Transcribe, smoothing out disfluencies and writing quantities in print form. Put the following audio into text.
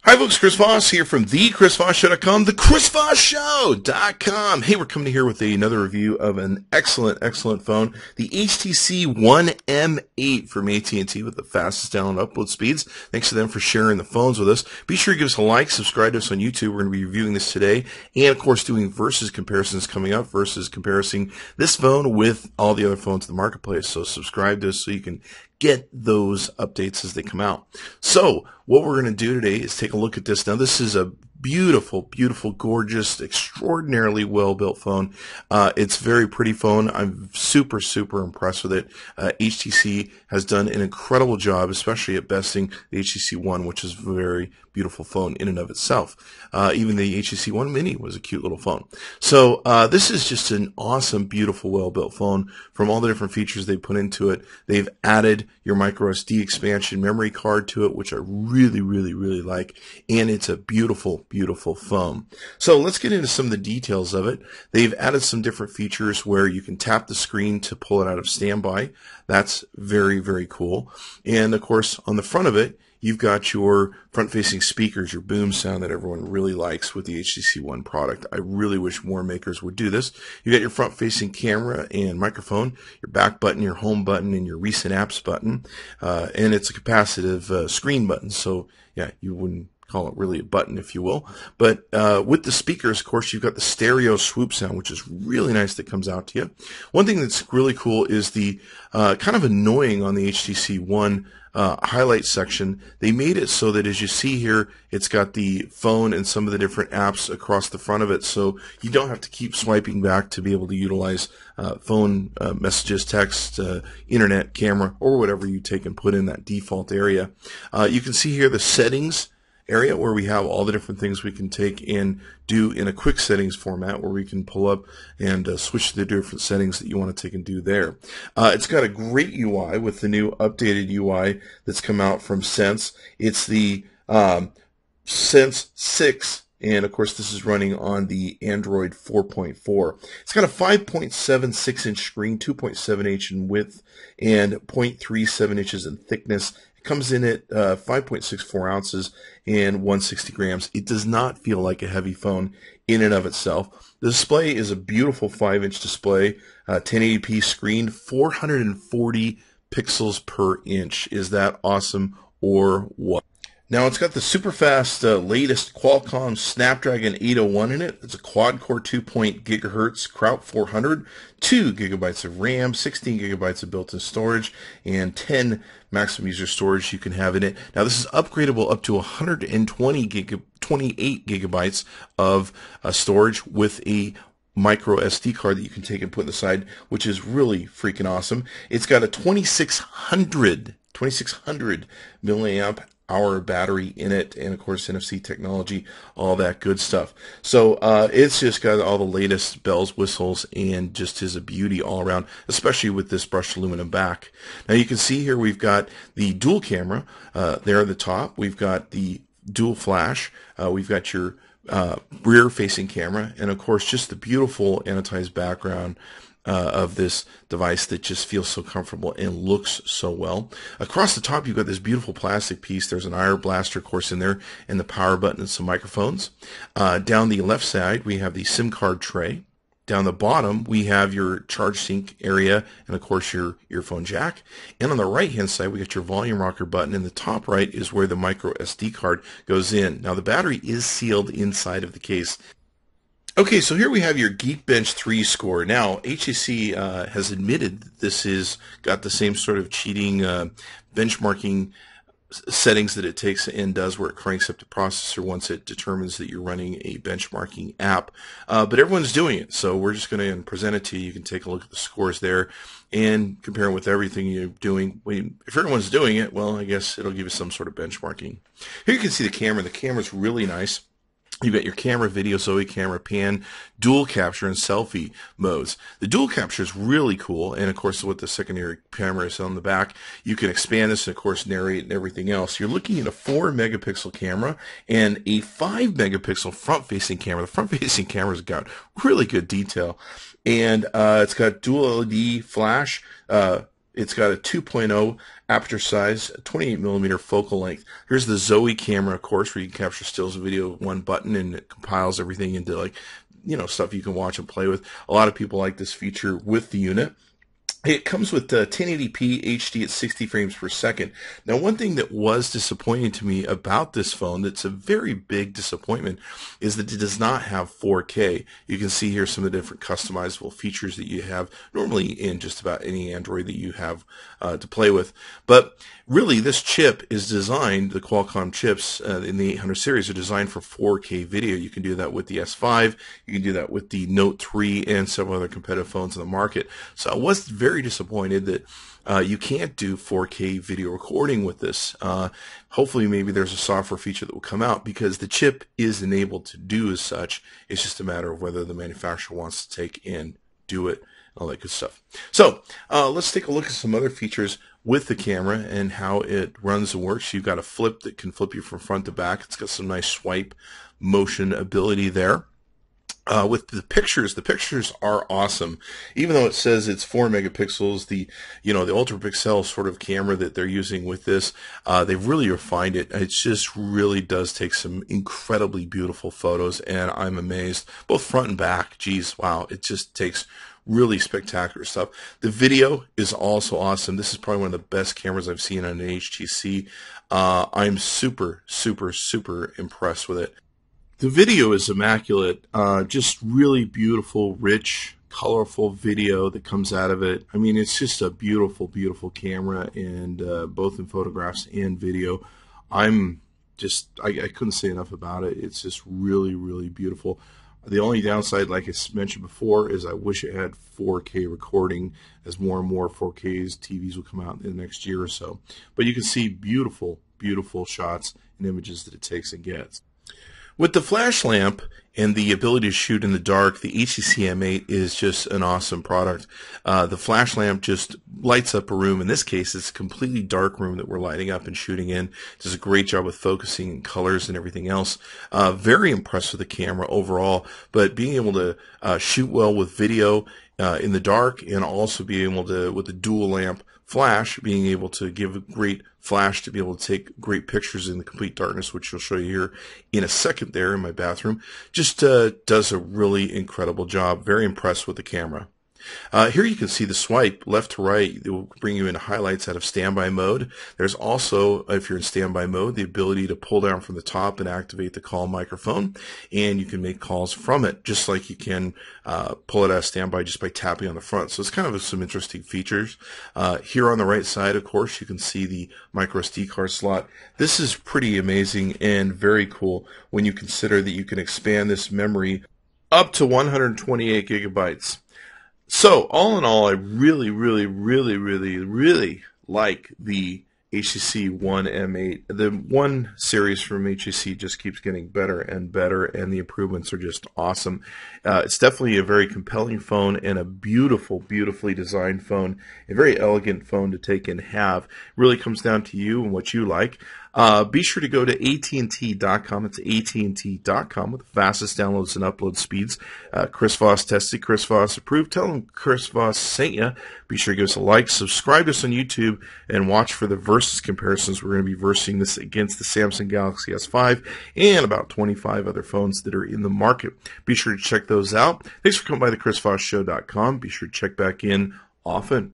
Hi folks, Chris Voss here from thechrisvossshow.com, thechrisvossshow.com. Hey, we're coming here with another review of an excellent phone, the HTC One M8 from AT&T with the fastest download and upload speeds. Thanks to them for sharing the phones with us. Be sure to give us a like, subscribe to us on YouTube. We're going to be reviewing this today, and of course doing versus comparisons coming up, versus comparing this phone with all the other phones in the marketplace. So subscribe to us so you can get those updates as they come out. So what we're going to do today is take a look at this. Now, this is a beautiful, gorgeous, extraordinarily well-built phone. It's a very pretty phone. I'm super impressed with it. HTC has done an incredible job, especially at besting the HTC One, which is a very beautiful phone in and of itself. Even the HTC One Mini was a cute little phone. So this is just an awesome, beautiful, well-built phone. From all the different features they put into it, they've added your micro SD expansion memory card to it, which I really like, and it's a beautiful phone. So let's get into some of the details of it. They've added some different features where you can tap the screen to pull it out of standby. That's very cool. And of course, on the front of it, you've got your front-facing speakers, your boom sound that everyone really likes with the HTC One product. I really wish more makers would do this. You got your front-facing camera and microphone, your back button, your home button, and your recent apps button. And it's a capacitive screen button, so yeah, you wouldn't call it really a button, if you will. But with the speakers, of course, you've got the stereo swoop sound, which is really nice that comes out to you. One thing that's really cool is the kind of annoying on the HTC One highlight section. They made it so that, as you see here, it's got the phone and some of the different apps across the front of it, so you don't have to keep swiping back to be able to utilize phone messages, text, internet, camera, or whatever you take and put in that default area. You can see here the settings area where we have all the different things we can take and do in a quick settings format, where we can pull up and switch to the different settings that you want to take and do there. It's got a great UI with the new updated UI that's come out from Sense. It's the Sense 6. And of course, this is running on the Android 4.4. It's got a 5.76-inch screen, 2.7 inch in width, and 0.37 inches in thickness. It comes in at 5.64 ounces and 160 grams. It does not feel like a heavy phone in and of itself. The display is a beautiful 5-inch display, 1080p screen, 440 pixels per inch. Is that awesome or what? Now, it's got the super fast latest Qualcomm Snapdragon 801 in it. It's a quad-core 2.0 gigahertz Kraut 400, 2 gigabytes of RAM, 16 gigabytes of built-in storage, and 10 maximum user storage you can have in it. Now, this is upgradable up to 28 gigabytes of storage with a micro SD card that you can take and put in the side, which is really freaking awesome. It's got a 2600 milliamp hour battery in it, and of course NFC technology, all that good stuff. So it's just got all the latest bells, whistles, and just is a beauty all around, especially with this brushed aluminum back. Now you can see here we've got the dual camera there at the top. We've got the dual flash. We've got your rear-facing camera, and of course just the beautiful anodized background of this device that just feels so comfortable and looks so well. Across the top, you've got this beautiful plastic piece. There's an IR blaster, of course, in there, and the power button and some microphones. Down the left side, we have the SIM card tray. Down the bottom, we have your charge sync area and, of course, your earphone jack. And on the right-hand side, we got your volume rocker button. And the top right is where the micro SD card goes in. Now, the battery is sealed inside of the case. Okay, so here we have your Geekbench 3 score. Now, HTC has admitted that this has got the same sort of cheating benchmarking settings that it takes and does, where it cranks up the processor once it determines that you're running a benchmarking app. But everyone's doing it, so we're just going to present it to you. You can take a look at the scores there and compare them with everything you're doing. If everyone's doing it, well, I guess it'll give you some sort of benchmarking. Here you can see the camera. The camera's really nice. You've got your camera, video, Zoe camera, pan, dual capture, and selfie modes. The dual capture is really cool, and of course with the secondary camera is on the back, you can expand this and of course narrate and everything else. You're looking at a 4 megapixel camera and a 5 megapixel front-facing camera. The front-facing camera's got really good detail, and it's got dual LED flash, It's got a 2.0 aperture size, 28 millimeter focal length. Here's the Zoe camera, of course, where you can capture stills of video with one button, and it compiles everything into, like, stuff you can watch and play with. A lot of people like this feature with the unit. It comes with 1080p HD at 60 frames per second. Now, one thing that was disappointing to me about this phone, that's a very big disappointment, is that it does not have 4K. You can see here some of the different customizable features that you have normally in just about any Android that you have to play with. But really, this chip is designed, the Qualcomm chips in the 800 series are designed for 4K video. You can do that with the S5, you can do that with the Note 3, and several other competitive phones in the market. So I was very disappointed that you can't do 4K video recording with this. Hopefully maybe there's a software feature that will come out, because the chip is enabled to do as such. It's just a matter of whether the manufacturer wants to take and do it, all that good stuff. So let's take a look at some other features with the camera and how it runs and works. You've got a flip that can flip you from front to back. It's got some nice swipe motion ability there. With the pictures are awesome. Even though it says it's 4 megapixels, the ultra pixel sort of camera that they're using with this, they've really refined it. It just really does take some incredibly beautiful photos, and I'm amazed, both front and back. Geez, wow, it just takes really spectacular stuff. The video is also awesome. This is probably one of the best cameras I've seen on an HTC. I'm super impressed with it. The video is immaculate, just really beautiful, rich, colorful video that comes out of it. I mean, it's just a beautiful camera, and both in photographs and video. I couldn't say enough about it. It's just really beautiful. The only downside, like I mentioned before, is I wish it had 4K recording, as more and more 4Ks TVs will come out in the next year or so. But you can see beautiful shots and images that it takes and gets. With the flash lamp and the ability to shoot in the dark, the HTC M8 is just an awesome product. The flash lamp just lights up a room. In this case, it's a completely dark room that we're lighting up and shooting in. It does a great job with focusing and colors and everything else. Very impressed with the camera overall, but being able to shoot well with video in the dark, and also be able to, with the dual lamp flash, being able to give a great flash to be able to take great pictures in the complete darkness, which I'll show you here in a second there in my bathroom. Just does a really incredible job. Very impressed with the camera. Here you can see the swipe left to right. It will bring you into highlights out of standby mode. There's also, if you're in standby mode, the ability to pull down from the top and activate the call microphone, and you can make calls from it, just like you can pull it out of standby just by tapping on the front. So it's kind of some interesting features. Here on the right side, of course, you can see the micro SD card slot. This is pretty amazing and very cool when you consider that you can expand this memory up to 128 gigabytes. So, all in all, I really like the HTC One M8. The One series from HTC just keeps getting better and better, and the improvements are just awesome. It's definitely a very compelling phone and a beautifully designed phone, a very elegant phone to take and have. It really comes down to you and what you like. Be sure to go to AT&T.com. It's AT&T.com with the fastest downloads and upload speeds. Chris Voss tested, Chris Voss approved. Tell him Chris Voss sent you. Be sure to give us a like, subscribe to us on YouTube, and watch for the versus comparisons. We're going to be versing this against the Samsung Galaxy S5 and about 25 other phones that are in the market. Be sure to check those out. Thanks for coming by the ChrisVossShow.com. Be sure to check back in often.